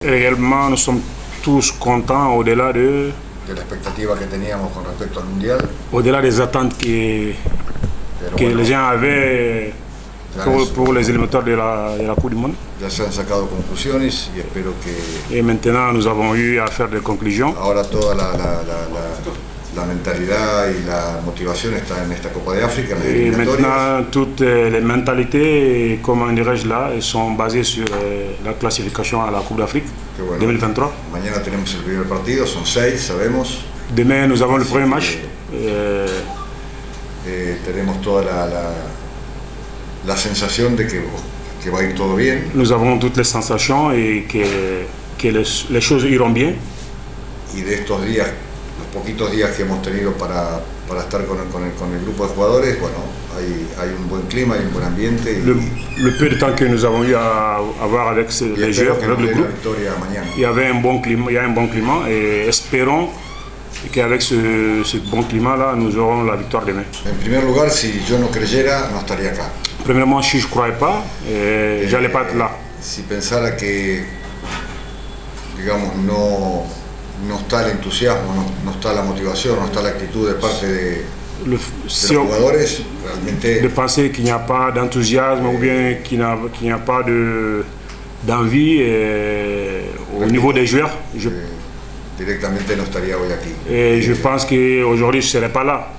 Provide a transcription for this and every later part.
Réellement, nous sommes tous contents au-delà de la expectativa que teníamos con respecto al Mundial. Au-delà des attentes que les gens avaient pour les éliminatoires de la Coupe du Monde. Ya se han sacado conclusiones y espero que... Et maintenant, nous avons eu à faire des conclusions. Ahora toda la mentalidad y la motivación está en esta Copa de África, en las Et eliminatorias. maintenant, toutes les mentalités, comment dirais-je là, sont basées sur la classification à la Coupe d'Afrique Bueno, 2023. mañana tenemos el primer partido, son 6, sabemos. Demain, nous avons le premier match. Tenemos toda la sensación de que va a ir todo bien. Nous avons toutes les sensations et que les choses iront bien. Y de estos días, los poquitos días que hemos tenido para estar con el grupo de jugadores, bueno, hay un buen clima, hay un buen ambiente. Le peu de temps que nous avons eu à avoir avec les joueurs, avec le groupe, il y avait un bon climat, il y a un bon climat et espérons qu'avec ce bon climat-là, nous aurons la victoire demain. En primer lugar, si yo no creyera, no estaría acá. Premièrement, si je ne croyais pas, je n'allais pas être là. Si pensara que, digamos, no está el entusiasmo, no está la motivación, no está la actitud de parte de los jugadores, realmente... De penser qu'il n'y a pas d'enthousiasme ou bien qu'il n'y a pas d'envie au niveau des joueurs, directamente no estaría hoy aquí. Et je pense qu'aujourd'hui, je ne serai pas là.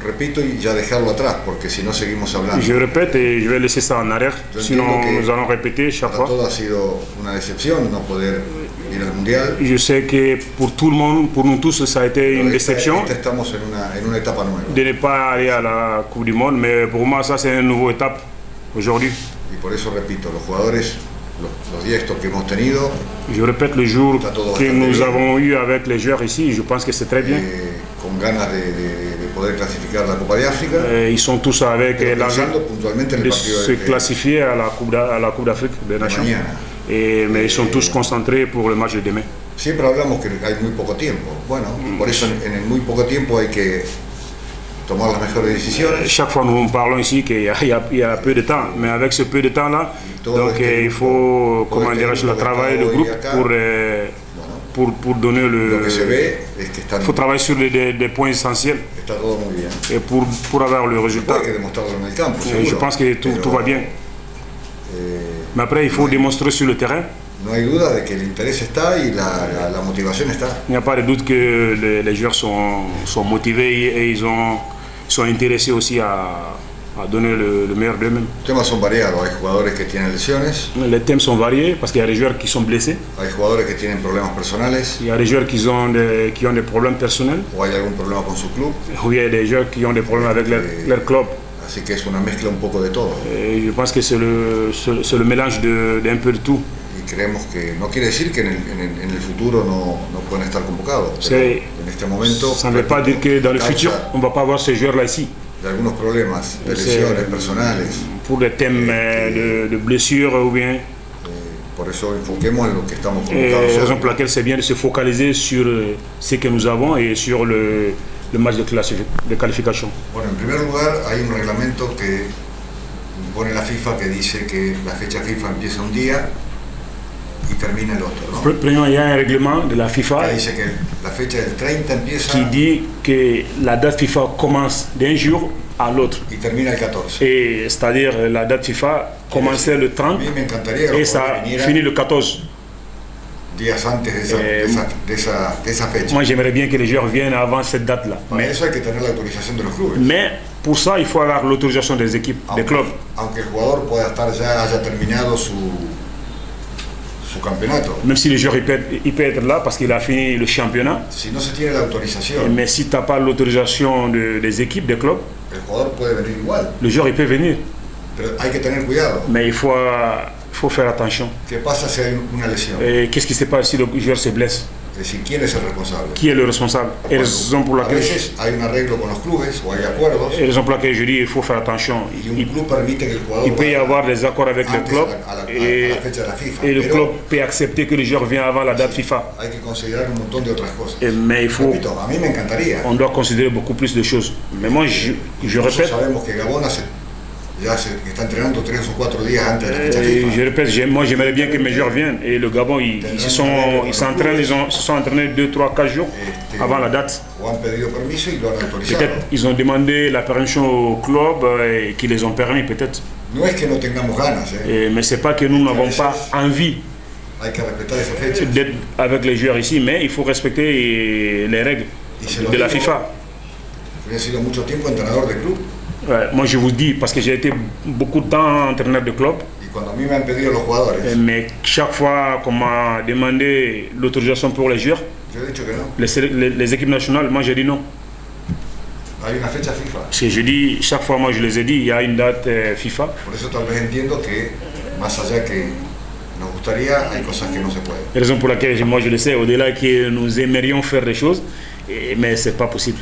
Repito y ya dejarlo atrás, porque si no seguimos hablando. Je répète et je vais laisser ça en arrière, sinon nous allons répéter chaque fois. Para todo ha sido una decepción no poder ir al Mundial. Je sais que pour tout le monde, pour nous tous, ça a été une déception Estamos en una etapa nueva. de ne pas aller à la Coupe du Monde, mais pour moi, ça c'est une nouvelle étape aujourd'hui. Y por eso repito, los jugadores, los días estos que hemos tenido. Je répète le jour que nous avons eu avec les joueurs ici, je pense que c'est très bien. Con ganas de poder clasificar la Copa de África. Ils sont tous avec l'envie de se classifier à la Coupe d'Afrique des Nations. Mais ils sont tous concentrés pour le match de demain. Siempre hablamos que hay muy poco tiempo. Bueno, por eso en el muy poco tiempo hay que tomar las mejores decisiones. Chaque fois nous parlons ici qu'il y a peu de temps, mais avec ce peu de temps-là, donc il faut, comment dirais-je, travailler le groupe pour donner le... Il faut travailler sur des points essentiels et pour avoir le résultat. Et je pense que tout va bien. Mais après, il faut démontrer sur le terrain. No hay duda de que el interés está y la motivación está. Il n'y a pas de doute que les joueurs sont motivés et ils sont intéressés aussi à donner le meilleur d'eux-mêmes. Los temas son variados, hay jugadores que tienen lesiones. Les thèmes sont variés parce qu'il y a des joueurs qui sont blessés. Hay jugadores que tienen problemas personales. Il y a des joueurs qui ont des problèmes personnels. O hay algún problema con su club. Ou il y a des joueurs qui ont des problèmes avec leur club. Así que es una mezcla un poco de todo. Et je pense que c'est le mélange d'un peu de tout. Y creemos que no quiere decir que en el futuro no pueden estar convocados. Pero en este momento. Ça ne veut pas dire que dans le futur, on ne va pas avoir ces joueurs-là ici. De algunos problemas, de lesiones personales. Pour des thèmes de blessures ou bien. Por eso enfoquemos en lo que estamos convocados. La raison pour laquelle c'est bien de se focaliser sur ce que nous avons et sur le match de qualification. Bueno, en primer lugar, hay un reglamento que pone la FIFA que dice que la fecha FIFA empieza un día y termina el otro, ¿no? Premièrement, il y a un règlement de la FIFA dice que la fecha del 30 empieza qui dit que la date FIFA commence d'un jour à l'autre. Y termina el 14. Et c'est-à-dire la date FIFA commençait le 30 et ça finit le 14. Días antes de esa fecha. Moi, j'aimerais bien que les joueurs viennent avant cette date-là. Para eso hay que tener la autorización de los clubes. Mais pour ça, il faut avoir l'autorisation des équipes, des clubs. Aunque el jugador pueda estar haya terminado su campeonato. Même si le joueur il peut être là parce qu'il a fini le championnat. Si no se tiene la autorización. Mais si tu n'as pas l'autorisation des équipes, des clubs, el jugador puede venir igual. Le joueur il peut venir. Pero hay que tener cuidado. Mais il faut faire attention. ¿Qué pasa si hay una lesión? Qu'est-ce qui se passe si le joueur se blesse? Es decir, ¿quién es el responsable? Qui est le responsable? Et raison pour laquelle, a veces hay un arreglo con los clubes o hay acuerdos. Et raison pour laquelle je dis il faut faire attention. Il peut y avoir des accords avec le club et le club peut accepter que le joueur vienne avant la date FIFA. Hay que considerar un montón de otras cosas. Mais il faut. Repito, a mí me encantaría. On doit considérer beaucoup plus de choses. Mais moi je répète. Sabemos que Gabon hace ya que está entrenando 3 o 4 días antes de la fecha FIFA. Je répète, moi j'aimerais bien que mes joueurs viennent. Et le Gabon, ils se sont entraînés 2, 3, 4 jours avant la date. O han pedido permiso y lo han autorizado. Peut-être ils ont demandé la permission au club et qu'ils les ont permis peut-être. No es que no tengamos ganas, mais c'est pas que nous n'avons pas envie d'être avec les joueurs ici, mais il faut respecter les règles de la FIFA. Ouais, moi je vous dis, parce que j'ai été beaucoup de temps entraîneur de club. Mais chaque fois qu'on m'a demandé l'autorisation pour les joueurs, les équipes nationales, moi j'ai dit non. Parce que je dis, chaque fois moi je les ai dit, il y a une date FIFA. Raison pour laquelle moi je le sais, au-delà que nous aimerions faire des choses, mais c'est pas possible.